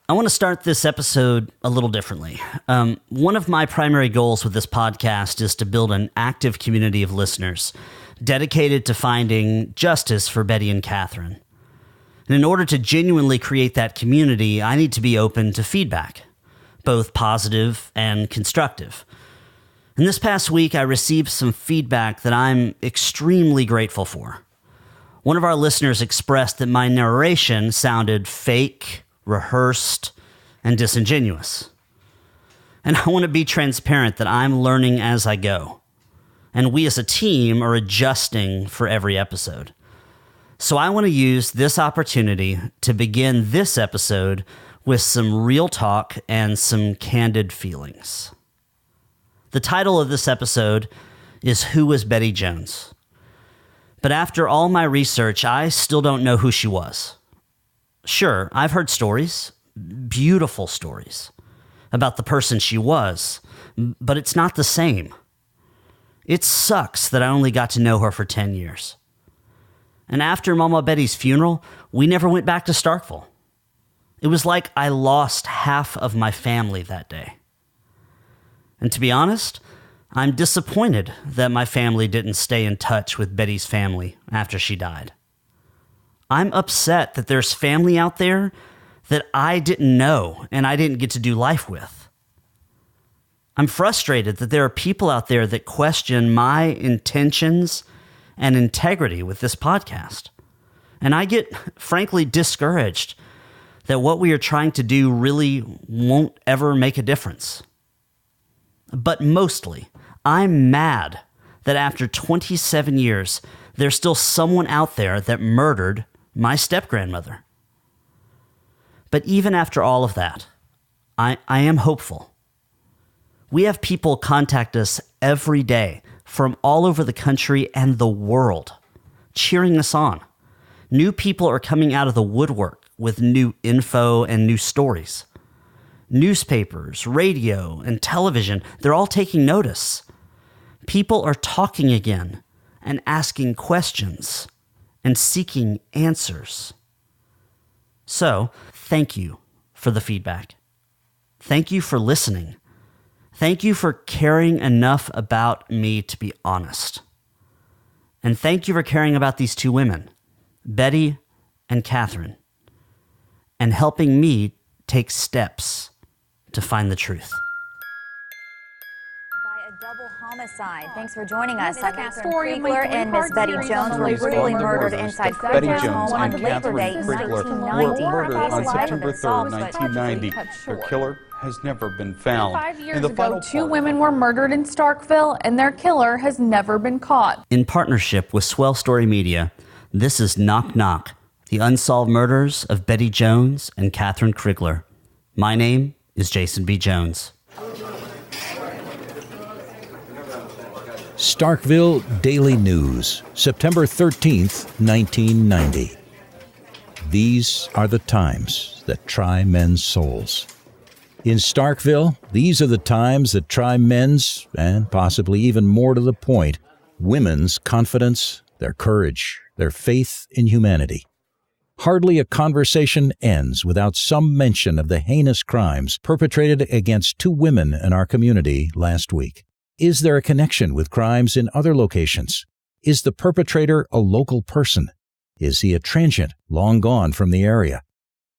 I want to start this episode a little differently. One of my primary goals with this podcast is to build an active community of listeners dedicated to finding justice for Betty and Catherine. And in order to genuinely create that community, I need to be open to feedback, both positive and constructive. And this past week, I received some feedback that I'm extremely grateful for. One of our listeners expressed that my narration sounded fake, rehearsed, and disingenuous. And I want to be transparent that I'm learning as I go. And we as a team are adjusting for every episode. So I want to use this opportunity to begin this episode with some real talk and some candid feelings. The title of this episode is Who Was Betty Jones? But after all my research, I still don't know who she was. Sure, I've heard stories, beautiful stories, about the person she was, but it's not the same. It sucks that I only got to know her for 10 years. And after Mama Betty's funeral, we never went back to Starkville. It was like I lost half of my family that day. And to be honest, I'm disappointed that my family didn't stay in touch with Betty's family after she died. I'm upset that there's family out there that I didn't know and I didn't get to do life with. I'm frustrated that there are people out there that question my intentions and integrity with this podcast. And I get, frankly, discouraged that what we are trying to do really won't ever make a difference. But mostly, I'm mad that after 27 years, there's still someone out there that murdered my step-grandmother. But even after all of that, I am hopeful. We have people contact us every day from all over the country and the world, cheering us on. New people are coming out of the woodwork with new info and new stories. Newspapers, radio, and television, they're all taking notice. People are talking again and asking questions and seeking answers. So, thank you for the feedback. Thank you for listening. Thank you for caring enough about me to be honest. And thank you for caring about these two women, Betty and Catherine, and helping me take steps to find the truth. By a double homicide. Thanks for joining us. Catherine Kriegler and Miss Betty Jones were brutally murdered inside Kriegler's home on Labor Day 1990. Were murdered on September 3rd, 1990. Their killer has never been found. 5 years ago, two women were murdered in Starkville, and their killer has never been caught. In partnership with Swell Story Media, this is Knock Knock, the unsolved murders of Betty Jones and Catherine Kriegler. My name is Jason B. Jones. Starkville Daily News, September 13th, 1990. These are the times that try men's souls. In Starkville, these are the times that try men's, and possibly even more to the point, women's confidence, their courage, their faith in humanity. Hardly a conversation ends without some mention of the heinous crimes perpetrated against two women in our community last week. Is there a connection with crimes in other locations? Is the perpetrator a local person? Is he a transient, long gone from the area?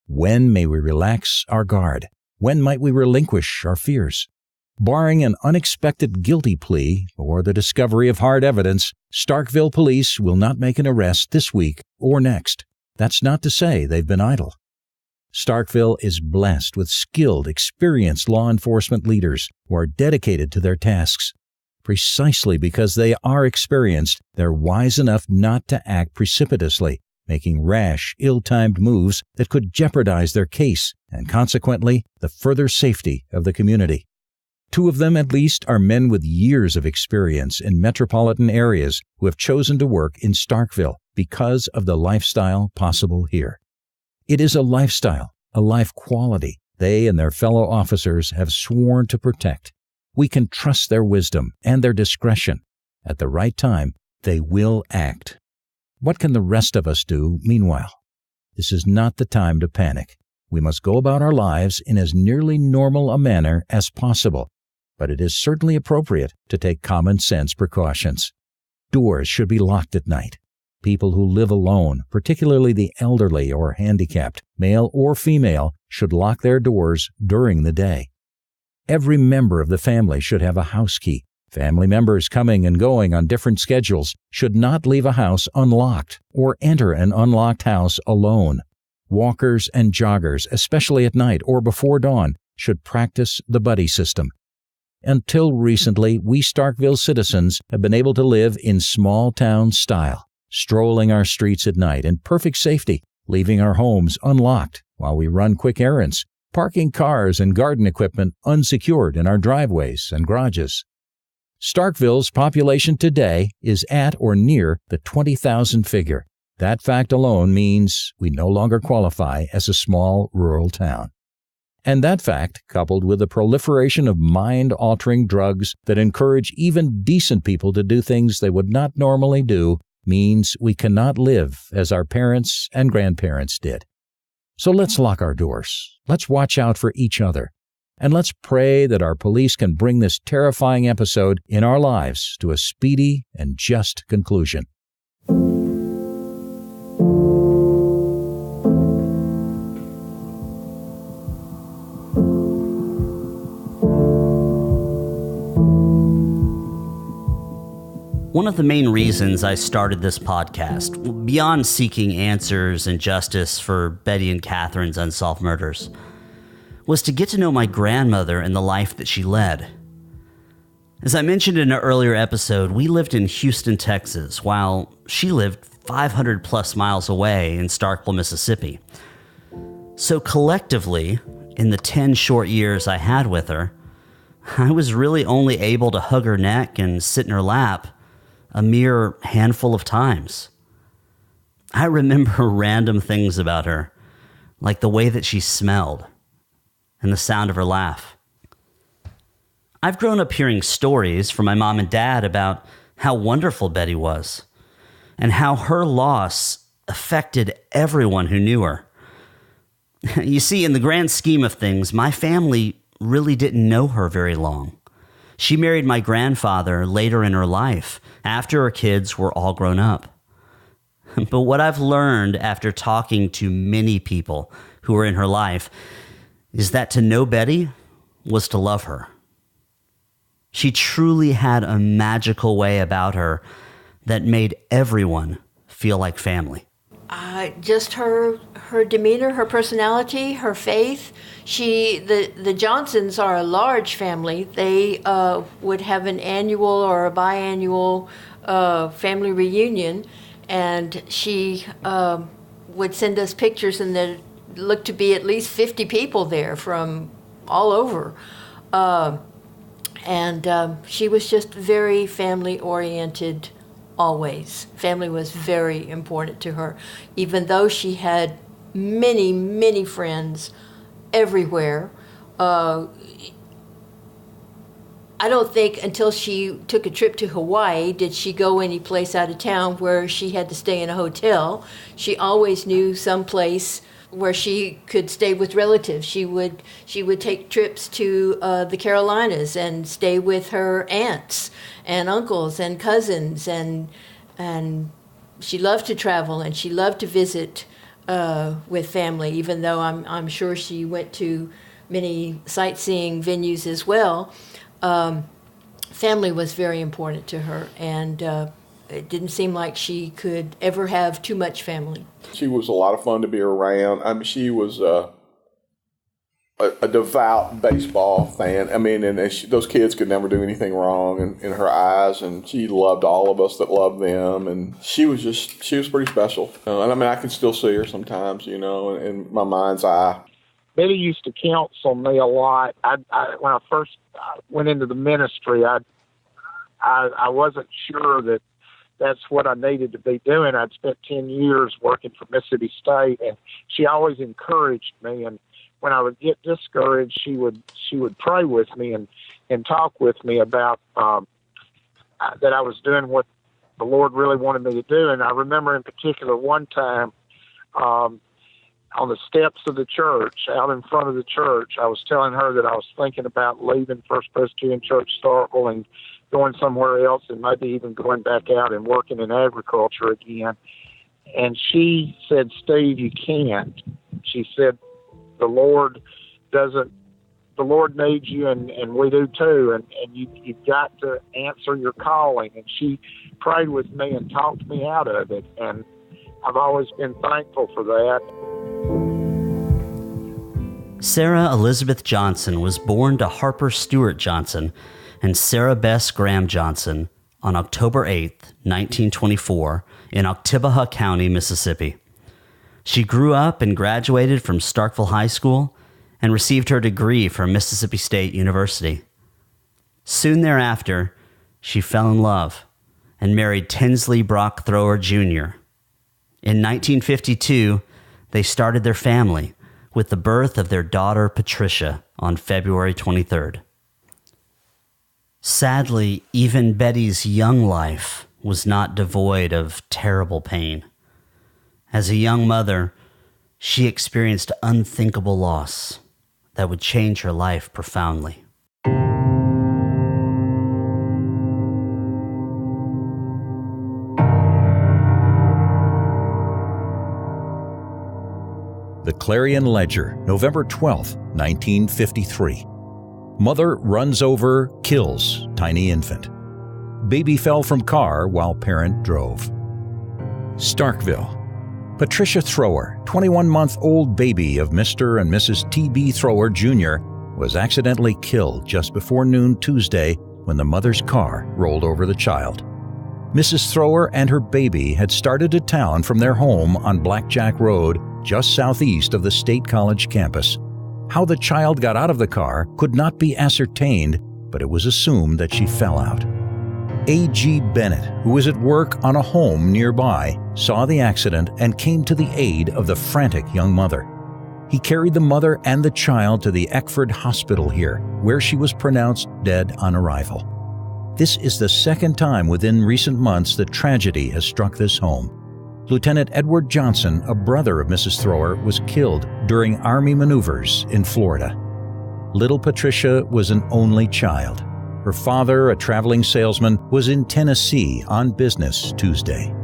When may we relax our guard? When might we relinquish our fears? Barring an unexpected guilty plea or the discovery of hard evidence, Starkville police will not make an arrest this week or next. That's not to say they've been idle. Starkville is blessed with skilled, experienced law enforcement leaders who are dedicated to their tasks. Precisely because they are experienced, they're wise enough not to act precipitously, making rash, ill-timed moves that could jeopardize their case and, consequently, the further safety of the community. Two of them, at least, are men with years of experience in metropolitan areas who have chosen to work in Starkville because of the lifestyle possible here. It is a lifestyle, a life quality they and their fellow officers have sworn to protect. We can trust their wisdom and their discretion. At the right time, they will act. What can the rest of us do meanwhile? This is not the time to panic. We must go about our lives in as nearly normal a manner as possible, but it is certainly appropriate to take common sense precautions. Doors should be locked at night. People who live alone, particularly the elderly or handicapped, male or female, should lock their doors during the day. Every member of the family should have a house key. Family members coming and going on different schedules should not leave a house unlocked or enter an unlocked house alone. Walkers and joggers, especially at night or before dawn, should practice the buddy system. Until recently, we Starkville citizens have been able to live in small-town style, strolling our streets at night in perfect safety, leaving our homes unlocked while we run quick errands, parking cars and garden equipment unsecured in our driveways and garages. Starkville's population today is at or near the 20,000 figure. That fact alone means we no longer qualify as a small rural town. And that fact, coupled with the proliferation of mind-altering drugs that encourage even decent people to do things they would not normally do, means we cannot live as our parents and grandparents did. So let's lock our doors. Let's watch out for each other. And let's pray that our police can bring this terrifying episode in our lives to a speedy and just conclusion. One of the main reasons I started this podcast, beyond seeking answers and justice for Betty and Catherine's unsolved murders, was to get to know my grandmother and the life that she led. As I mentioned in an earlier episode, we lived in Houston, Texas, while she lived 500 plus miles away in Starkville, Mississippi. So collectively, in the 10 short years I had with her, I was really only able to hug her neck and sit in her lap a mere handful of times. I remember random things about her, like the way that she smelled and the sound of her laugh. I've grown up hearing stories from my mom and dad about how wonderful Betty was and how her loss affected everyone who knew her. You see, in the grand scheme of things, my family really didn't know her very long. She married my grandfather later in her life, after her kids were all grown up. But what I've learned after talking to many people who were in her life is that to know Betty was to love her. She truly had a magical way about her that made everyone feel like family. Just her demeanor, her personality, her faith. The Johnsons are a large family. They would have an annual or a biannual family reunion, and she would send us pictures, and there looked to be at least 50 people there from all over. And she was just very family-oriented. Always. Family was very important to her, even though she had many, many friends everywhere. I don't think until she took a trip to Hawaii did she go any place out of town where she had to stay in a hotel. She always knew some place where she could stay with relatives. She would take trips to the Carolinas and stay with her aunts and uncles and cousins, and she loved to travel and she loved to visit with family. Even though I'm sure she went to many sightseeing venues as well, family was very important to her, and it didn't seem like she could ever have too much family. She was a lot of fun to be around. I mean, she was a devout baseball fan. I mean, and those kids could never do anything wrong in her eyes, and she loved all of us that loved them, and she was pretty special. And I mean, I can still see her sometimes, in my mind's eye. Betty used to counsel me a lot. When I first went into the ministry, I wasn't sure that that's what I needed to be doing. I'd spent 10 years working for Mississippi State, and she always encouraged me. And when I would get discouraged, she would pray with me and talk with me about that I was doing what the Lord really wanted me to do. And I remember in particular one time on the steps of the church, out in front of the church, I was telling her that I was thinking about leaving First Presbyterian Church Starkville and going somewhere else, and maybe even going back out and working in agriculture again. And she said, "Steve, you can't." She said, the Lord needs you, and we do too, and you've got to answer your calling. And she prayed with me and talked me out of it, and I've always been thankful for that. Sarah Elizabeth Johnson was born to Harper Stewart Johnson and Sarah Bess Graham Johnson on October 8, 1924, in Oktibbeha County, Mississippi. She grew up and graduated from Starkville High School and received her degree from Mississippi State University. Soon thereafter, she fell in love and married Tinsley Brock Thrower Jr. In 1952, they started their family with the birth of their daughter Patricia on February 23rd. Sadly, even Betty's young life was not devoid of terrible pain. As a young mother, she experienced unthinkable loss that would change her life profoundly. The Clarion Ledger, November 12, 1953. Mother runs over, kills tiny infant. Baby fell from car while parent drove. Starkville. Patricia Thrower, 21-month-old baby of Mr. and Mrs. T.B. Thrower Jr., was accidentally killed just before noon Tuesday when the mother's car rolled over the child. Mrs. Thrower and her baby had started to town from their home on Blackjack Road, just southeast of the State College campus. How the child got out of the car could not be ascertained, but it was assumed that she fell out. A.G. Bennett, who was at work on a home nearby, saw the accident and came to the aid of the frantic young mother. He carried the mother and the child to the Eckford Hospital here, where she was pronounced dead on arrival. This is the second time within recent months that tragedy has struck this home. Lieutenant Edward Johnson, a brother of Mrs. Thrower, was killed during Army maneuvers in Florida. Little Patricia was an only child. Her father, a traveling salesman, was in Tennessee on business Tuesday.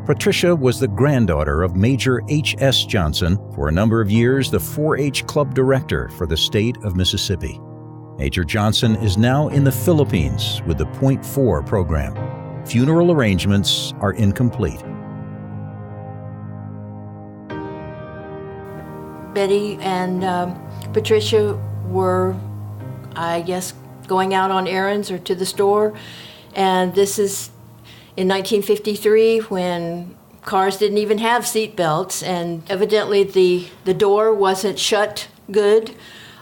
Patricia was the granddaughter of Major H.S. Johnson, for a number of years the 4-H club director for the state of Mississippi. Major Johnson is now in the Philippines with the Point 4 program. Funeral arrangements are incomplete. Betty and Patricia were, I guess, going out on errands or to the store. And this is in 1953 when cars didn't even have seat belts, and evidently the door wasn't shut good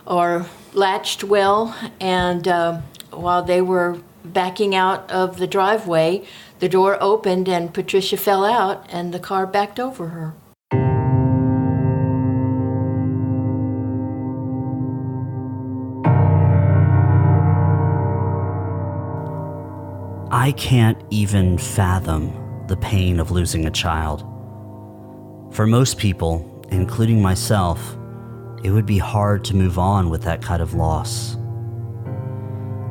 or latched well. And while they were backing out of the driveway, the door opened and Patricia fell out and the car backed over her. I can't even fathom the pain of losing a child. For most people, including myself, it would be hard to move on with that kind of loss.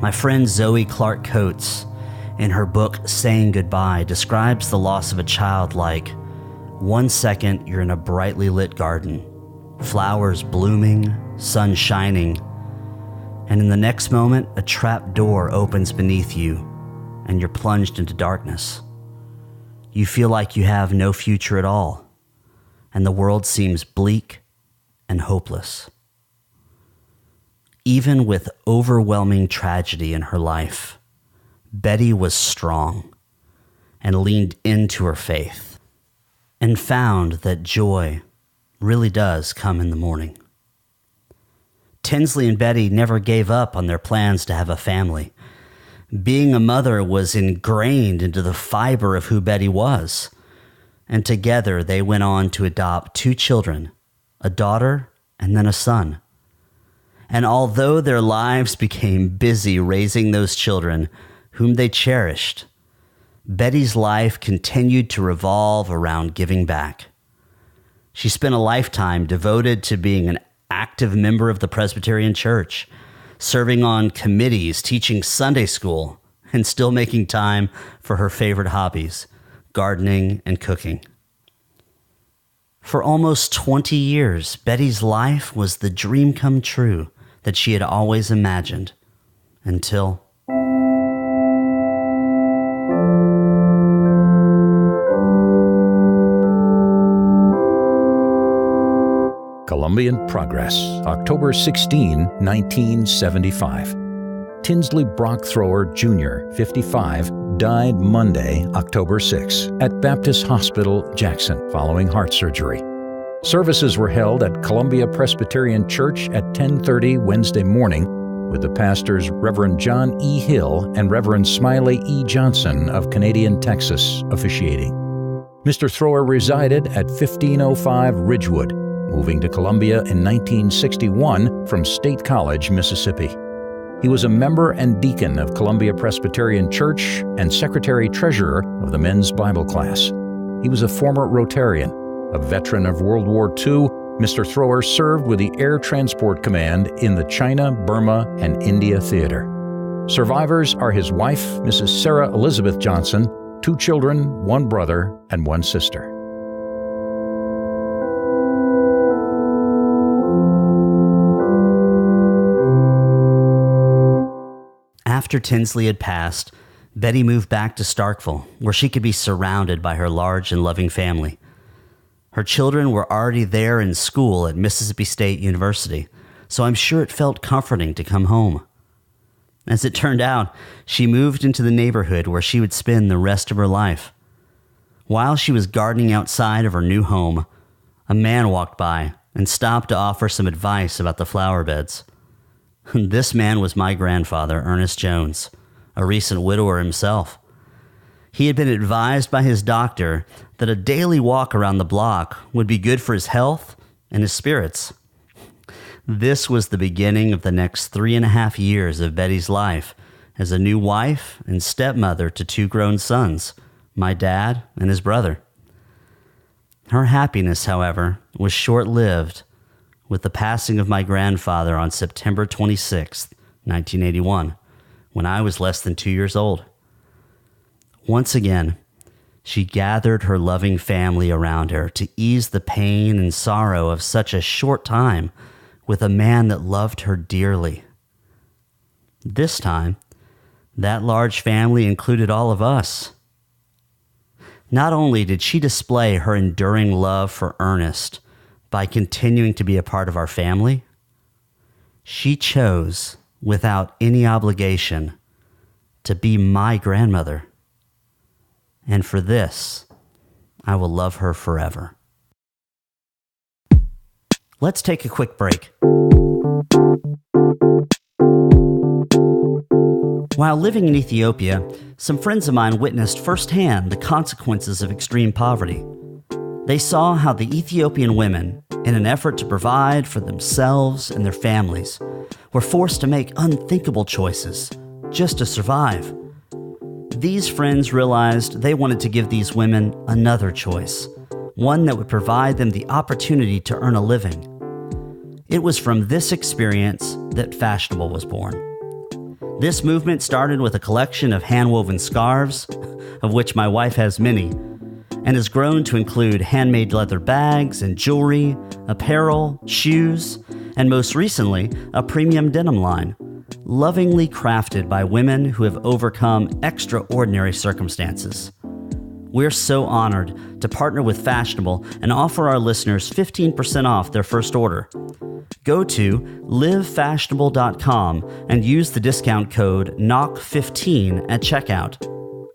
My friend Zoe Clark Coates, in her book Saying Goodbye, describes the loss of a child like, 1 second you're in a brightly lit garden, flowers blooming, sun shining, and in the next moment a trap door opens beneath you and you're plunged into darkness. You feel like you have no future at all, and the world seems bleak and hopeless. Even with overwhelming tragedy in her life, Betty was strong and leaned into her faith and found that joy really does come in the morning. Tinsley and Betty never gave up on their plans to have a family. Being a mother was ingrained into the fiber of who Betty was, and together they went on to adopt 2 children, a daughter and then a son. And although their lives became busy raising those children, whom they cherished, Betty's life continued to revolve around giving back. She spent a lifetime devoted to being an active member of the Presbyterian Church, serving on committees, teaching Sunday school, and still making time for her favorite hobbies, gardening and cooking. For almost 20 years, Betty's life was the dream come true that she had always imagined, until... Columbian Progress, October 16, 1975. Tinsley Brock Thrower Jr., 55, died Monday, October 6, at Baptist Hospital, Jackson, following heart surgery. Services were held at Columbia Presbyterian Church at 10:30 Wednesday morning, with the pastors Reverend John E. Hill and Reverend Smiley E. Johnson of Canadian, Texas, officiating. Mr. Thrower resided at 1505 Ridgewood, moving to Columbia in 1961 from State College, Mississippi. He was a member and deacon of Columbia Presbyterian Church and secretary-treasurer of the men's Bible class. He was a former Rotarian. A veteran of World War II, Mr. Thrower served with the Air Transport Command in the China, Burma, and India theater. Survivors are his wife, Mrs. Sarah Elizabeth Johnson, 2 children, 1 brother, and 1 sister. After Tinsley had passed, Betty moved back to Starkville, where she could be surrounded by her large and loving family. Her children were already there in school at Mississippi State University, so I'm sure it felt comforting to come home. As it turned out, she moved into the neighborhood where she would spend the rest of her life. While she was gardening outside of her new home, a man walked by and stopped to offer some advice about the flower beds. This man was my grandfather, Ernest Jones, a recent widower himself. He had been advised by his doctor that a daily walk around the block would be good for his health and his spirits. This was the beginning of the next 3.5 years of Betty's life as a new wife and stepmother to 2 grown sons, my dad and his brother. Her happiness, however, was short-lived with the passing of my grandfather on September 26, 1981, when I was less than 2 years old. Once again, she gathered her loving family around her to ease the pain and sorrow of such a short time with a man that loved her dearly. This time, that large family included all of us. Not only did she display her enduring love for Ernest by continuing to be a part of our family, she chose, without any obligation, to be my grandmother. And for this, I will love her forever. Let's take a quick break. While living in Ethiopia, some friends of mine witnessed firsthand the consequences of extreme poverty. They saw how the Ethiopian women, in an effort to provide for themselves and their families, were forced to make unthinkable choices just to survive. These friends realized they wanted to give these women another choice, one that would provide them the opportunity to earn a living. It was from this experience that Fashionable was born. This movement started with a collection of hand-woven scarves, of which my wife has many, and has grown to include handmade leather bags and jewelry, apparel, shoes, and most recently, a premium denim line, lovingly crafted by women who have overcome extraordinary circumstances. We're so honored to partner with Fashionable and offer our listeners 15% off their first order. Go to livefashionable.com and use the discount code KNOCK15 at checkout.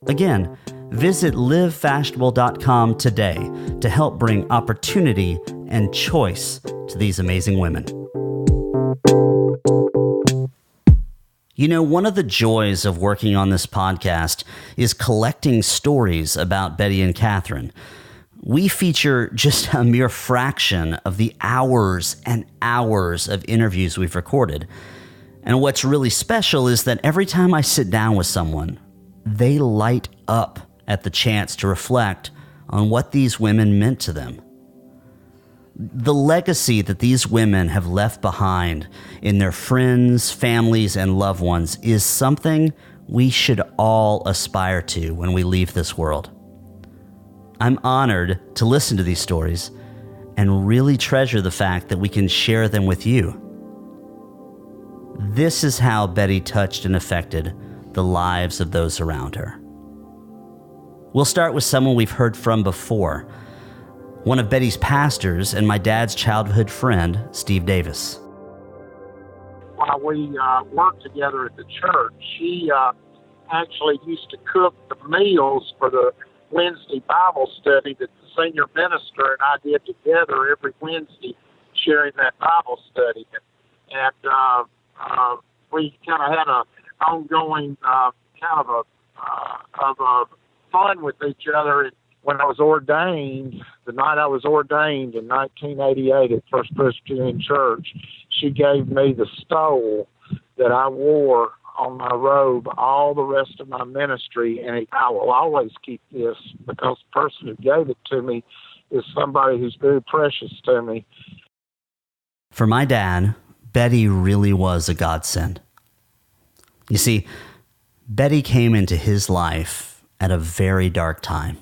Again, visit livefashionable.com today to help bring opportunity and choice to these amazing women. You know, one of the joys of working on this podcast is collecting stories about Betty and Catherine. We feature just a mere fraction of the hours and hours of interviews we've recorded. And what's really special is that every time I sit down with someone, they light up at the chance to reflect on what these women meant to them. The legacy that these women have left behind in their friends, families, and loved ones is something we should all aspire to when we leave this world. I'm honored to listen to these stories and really treasure the fact that we can share them with you. This is how Betty touched and affected the lives of those around her. We'll start with someone we've heard from before, one of Betty's pastors and my dad's childhood friend, Steve Davis. While we worked together at the church, she actually used to cook the meals for the Wednesday Bible study that the senior minister and I did together every Wednesday, sharing that Bible study. And we kind of had an ongoing fun with each other. When I was ordained, the night I was ordained in 1988 at First Presbyterian Church, she gave me the stole that I wore on my robe all the rest of my ministry, and I will always keep this because the person who gave it to me is somebody who's very precious to me. For my dad, Betty really was a godsend. You see, Betty came into his life at a very dark time.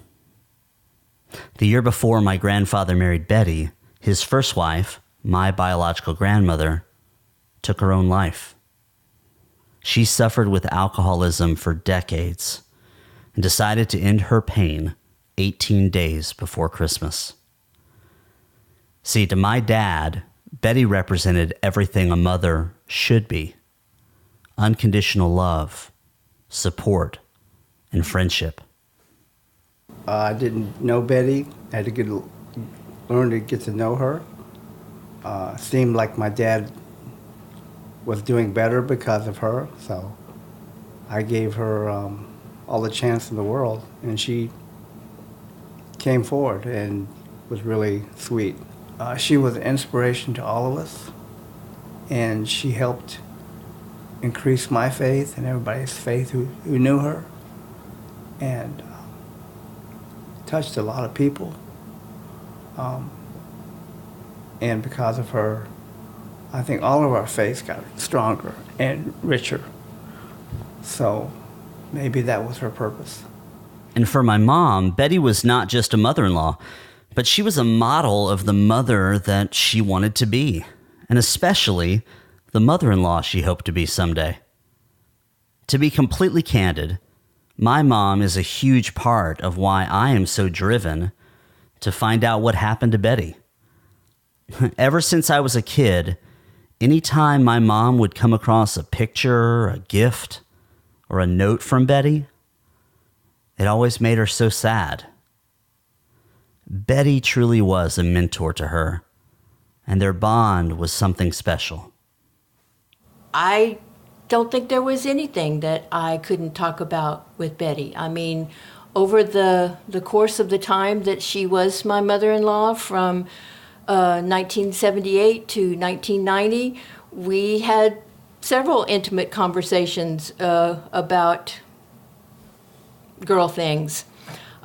The year before my grandfather married Betty, his first wife, my biological grandmother, took her own life. She suffered with alcoholism for decades and decided to end her pain 18 days before Christmas. See, to my dad, Betty represented everything a mother should be: unconditional love, support, and friendship. I didn't know Betty. I had to learn to get to know her. Seemed like my dad was doing better because of her, so I gave her all the chance in the world, and she came forward and was really sweet. She was an inspiration to all of us, and she helped increase my faith and everybody's faith who knew her, and touched a lot of people. And because of her, I think all of our faiths got stronger and richer. So maybe that was her purpose. And for my mom, Betty was not just a mother-in-law, but she was a model of the mother that she wanted to be, and especially the mother-in-law she hoped to be someday. To be completely candid, my mom is a huge part of why I am so driven to find out what happened to Betty. Ever since I was a kid, anytime my mom would come across a picture, a gift, or a note from Betty, it always made her so sad. Betty truly was a mentor to her, and their bond was something special. I don't think there was anything that I couldn't talk about with Betty. I mean, over the course of the time that she was my mother-in-law, from 1978 to 1990, we had several intimate conversations about girl things.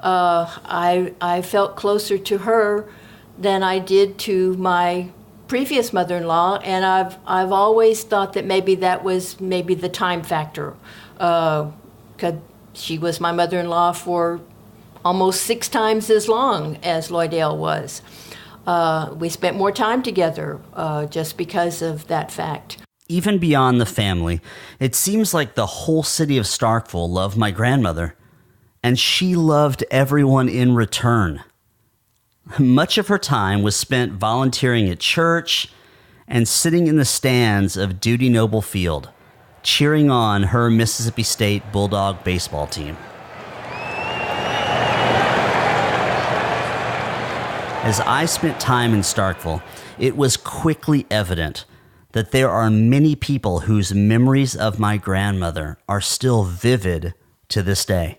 I felt closer to her than I did to my previous mother-in-law, and I've always thought that maybe that was the time factor, because she was my mother-in-law for almost 6 times as long as Lloydale was. We spent more time together just because of that fact. Even beyond the family, it seems like the whole city of Starkville loved my grandmother, and she loved everyone in return. Much of her time was spent volunteering at church and sitting in the stands of Dudy Noble Field, cheering on her Mississippi State Bulldog baseball team. As I spent time in Starkville, it was quickly evident that there are many people whose memories of my grandmother are still vivid to this day.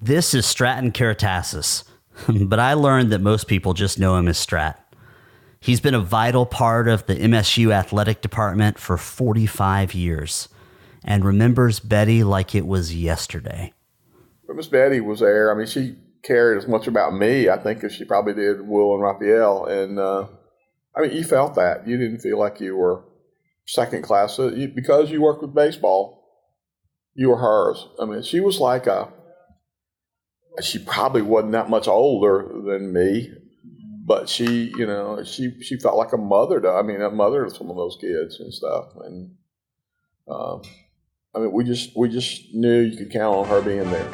This is Stratton Caratassis, but I learned that most people just know him as Strat. He's been a vital part of the MSU athletic department for 45 years and remembers Betty like it was yesterday. But Miss Betty was there. I mean, she cared as much about me, I think, as she probably did Will and Raphael. And I mean, you felt that. You didn't feel like you were second class. Because you worked with baseball, you were hers. I mean, she was like she probably wasn't that much older than me, but she felt like a mother a mother to some of those kids and stuff. And I mean, we just knew you could count on her being there.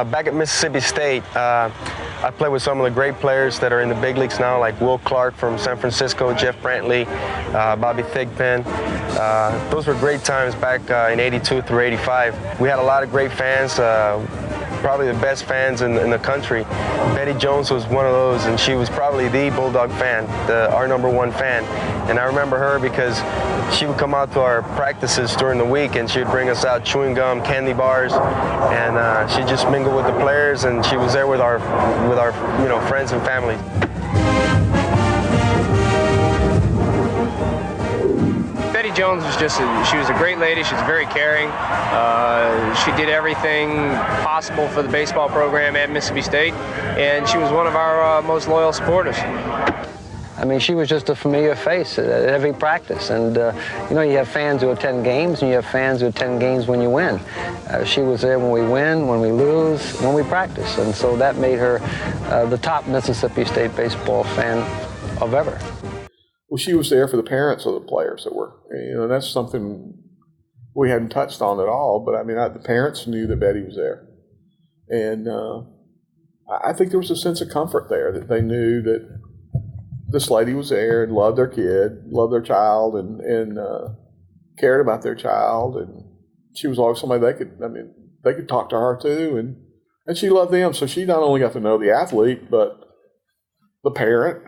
Back at Mississippi State, I played with some of the great players that are in the big leagues now, like Will Clark from San Francisco, Jeff Brantley, Bobby Thigpen. Those were great times back in 82 through 85. We had a lot of great fans, probably the best fans in the country. Betty Jones was one of those, and she was probably the Bulldog fan, our #1 fan. And I remember her because she would come out to our practices during the week, and she would bring us out chewing gum, candy bars, and she'd just mingle with the players, and she was there with our friends and family. Betty Jones was she was a great lady. She was very caring. She did everything possible for the baseball program at Mississippi State, and she was one of our most loyal supporters. I mean, she was just a familiar face at every practice. And, you have fans who attend games, and you have fans who attend games when you win. She was there when we win, when we lose, when we practice. And so that made her the top Mississippi State baseball fan of ever. Well, she was there for the parents of the players that were, that's something we hadn't touched on at all. But, I mean, the parents knew that Betty was there. And I think there was a sense of comfort there that they knew that this lady was there and loved their kid, loved their child, and cared about their child. And she was always somebody they could talk to her too. And she loved them. So she not only got to know the athlete, but the parent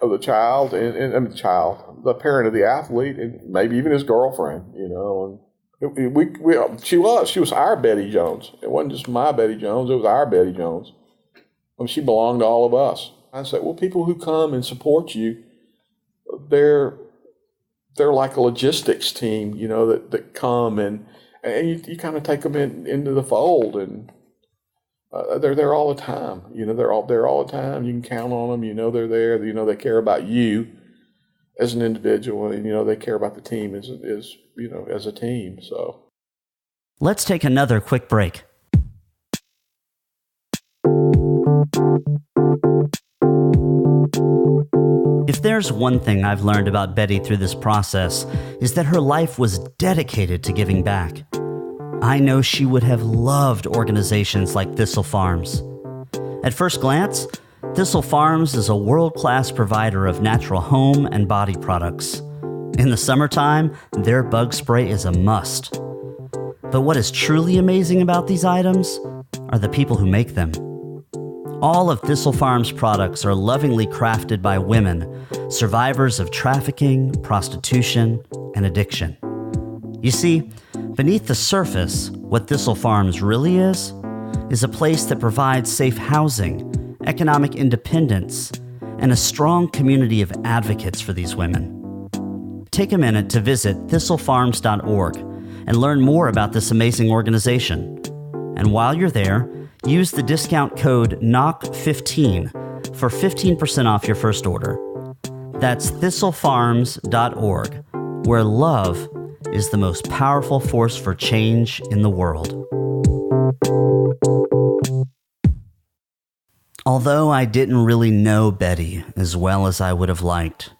of the child the parent of the athlete, and maybe even his girlfriend, And she was our Betty Jones. It wasn't just my Betty Jones, it was our Betty Jones. I mean, she belonged to all of us. I said, well, people who come and support you, they're like a logistics team, that come and you kind of take them into the fold, and they're there all the time. They're all the time. You can count on them. They're there. They care about you as an individual, and they care about the team as a team. So let's take another quick break. If there's one thing I've learned about Betty through this process, is that her life was dedicated to giving back. I know she would have loved organizations like Thistle Farms. At first glance, Thistle Farms is a world-class provider of natural home and body products. In the summertime, their bug spray is a must. But what is truly amazing about these items are the people who make them. All of Thistle Farms products are lovingly crafted by women, survivors of trafficking, prostitution, and addiction. You see, beneath the surface, what Thistle Farms really is a place that provides safe housing, economic independence, and a strong community of advocates for these women. Take a minute to visit thistlefarms.org and learn more about this amazing organization. And while you're there, use the discount code KNOCK15 for 15% off your first order. That's thistlefarms.org, where love is the most powerful force for change in the world. Although I didn't really know Betty as well as I would have liked,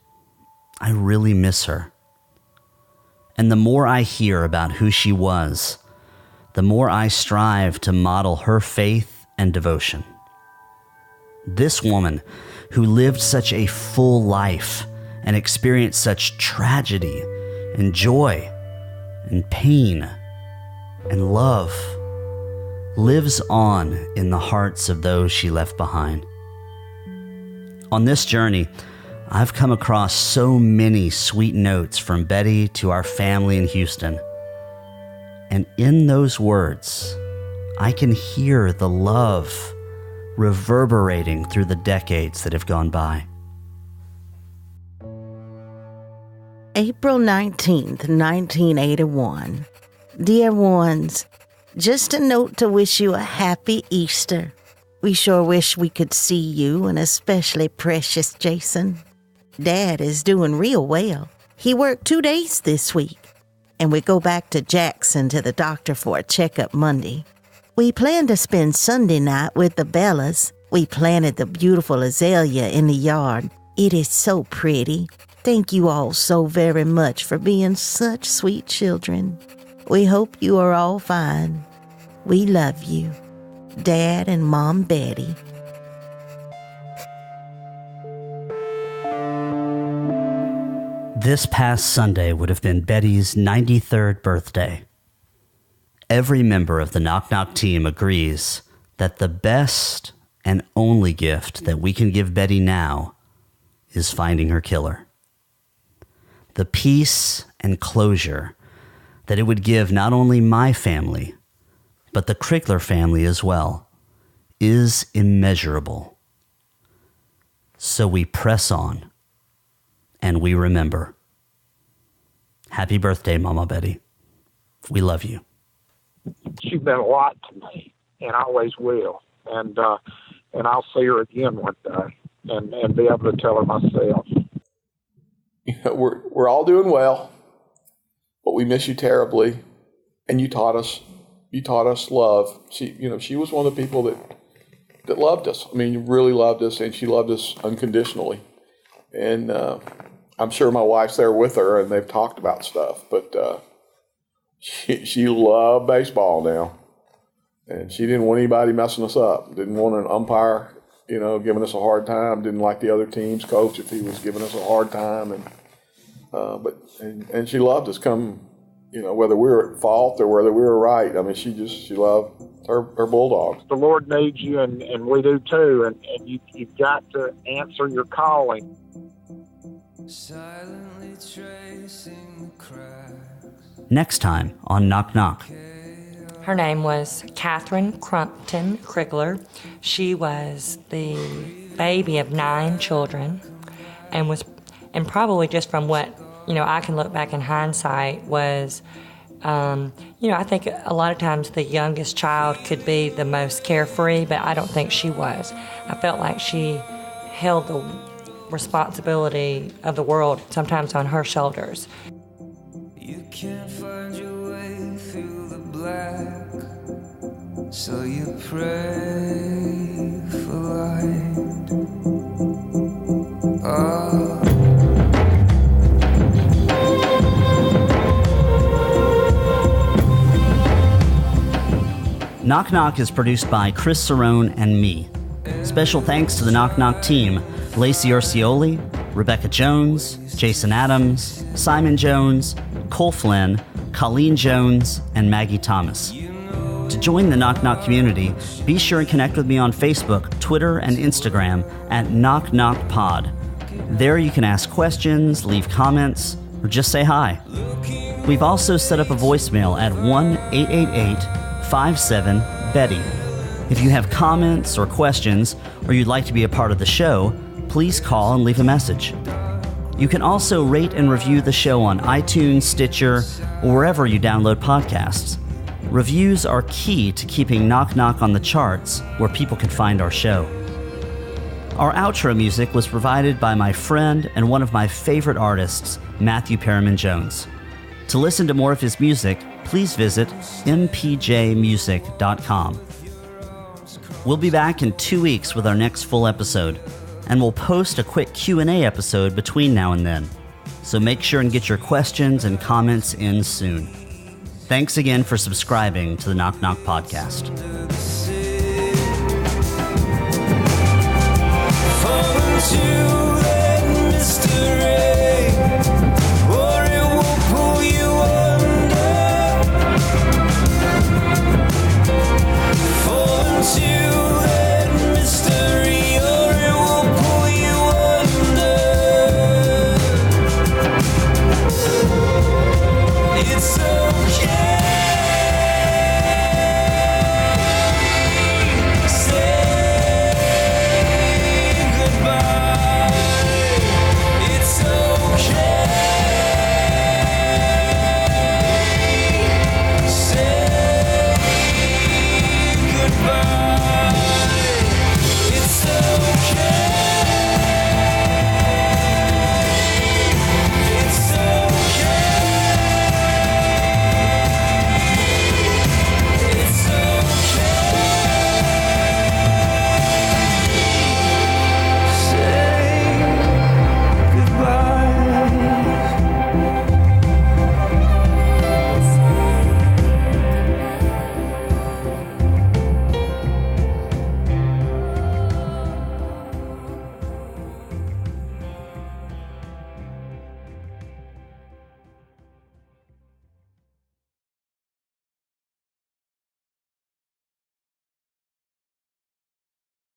I really miss her. And the more I hear about who she was, the more I strive to model her faith and devotion. This woman who lived such a full life and experienced such tragedy and joy and pain and love lives on in the hearts of those she left behind. On this journey, I've come across so many sweet notes from Betty to our family in Houston. And in those words, I can hear the love reverberating through the decades that have gone by. April 19th, 1981. Dear ones, just a note to wish you a happy Easter. We sure wish we could see you, and especially precious Jason. Dad is doing real well. He worked 2 days this week, and we go back to Jackson to the doctor for a checkup Monday. We plan to spend Sunday night with the Bellas. We planted the beautiful azalea in the yard. It is so pretty. Thank you all so very much for being such sweet children. We hope you are all fine. We love you. Dad and Mom Betty. This past Sunday would have been Betty's 93rd birthday. Every member of the Knock Knock team agrees that the best and only gift that we can give Betty now is finding her killer. The peace and closure that it would give not only my family, but the Krigler family as well, is immeasurable. So we press on, and we remember. Happy birthday, Mama Betty. We love you. She's been a lot to me, and always will. And I'll see her again one day, and be able to tell her myself. We're all doing well, but we miss you terribly, and you taught us love. She was one of the people that loved us. I mean, really loved us, and she loved us unconditionally. And I'm sure my wife's there with her, and they've talked about stuff. But she loved baseball now, and she didn't want anybody messing us up. Didn't want an umpire, giving us a hard time. Didn't like the other team's coach if he was giving us a hard time. And she loved us. Whether we were at fault or whether we were right. I mean, she loved her Bulldogs. The Lord needs you, and we do too, and you've got to answer your calling. Next time on Knock Knock. Her name was Catherine Crumpton Krigler. She was the baby of 9 children, and probably just from what I can look back in hindsight was, I think a lot of times the youngest child could be the most carefree, but I don't think she was. I felt like she held the responsibility of the world sometimes on her shoulders. You can't find your way through the black, so you pray for light. Knock Knock is produced by Chris Cerrone and me. Special thanks to the Knock Knock team, Lacey Orcioli, Rebecca Jones, Jason Adams, Simon Jones, Cole Flynn, Colleen Jones, and Maggie Thomas. To join the Knock Knock community, be sure and connect with me on Facebook, Twitter, and Instagram at Knock Knock Pod. There you can ask questions, leave comments, or just say hi. We've also set up a voicemail at 1-888-57-BETTY. If you have comments or questions, or you'd like to be a part of the show, please call and leave a message. You can also rate and review the show on iTunes, Stitcher, or wherever you download podcasts. Reviews are key to keeping Knock Knock on the charts where people can find our show. Our outro music was provided by my friend and one of my favorite artists, Matthew Perriman Jones. To listen to more of his music, please visit mpjmusic.com. We'll be back in 2 weeks with our next full episode, and we'll post a quick Q&A episode between now and then. So make sure and get your questions and comments in soon. Thanks again for subscribing to the Knock Knock Podcast.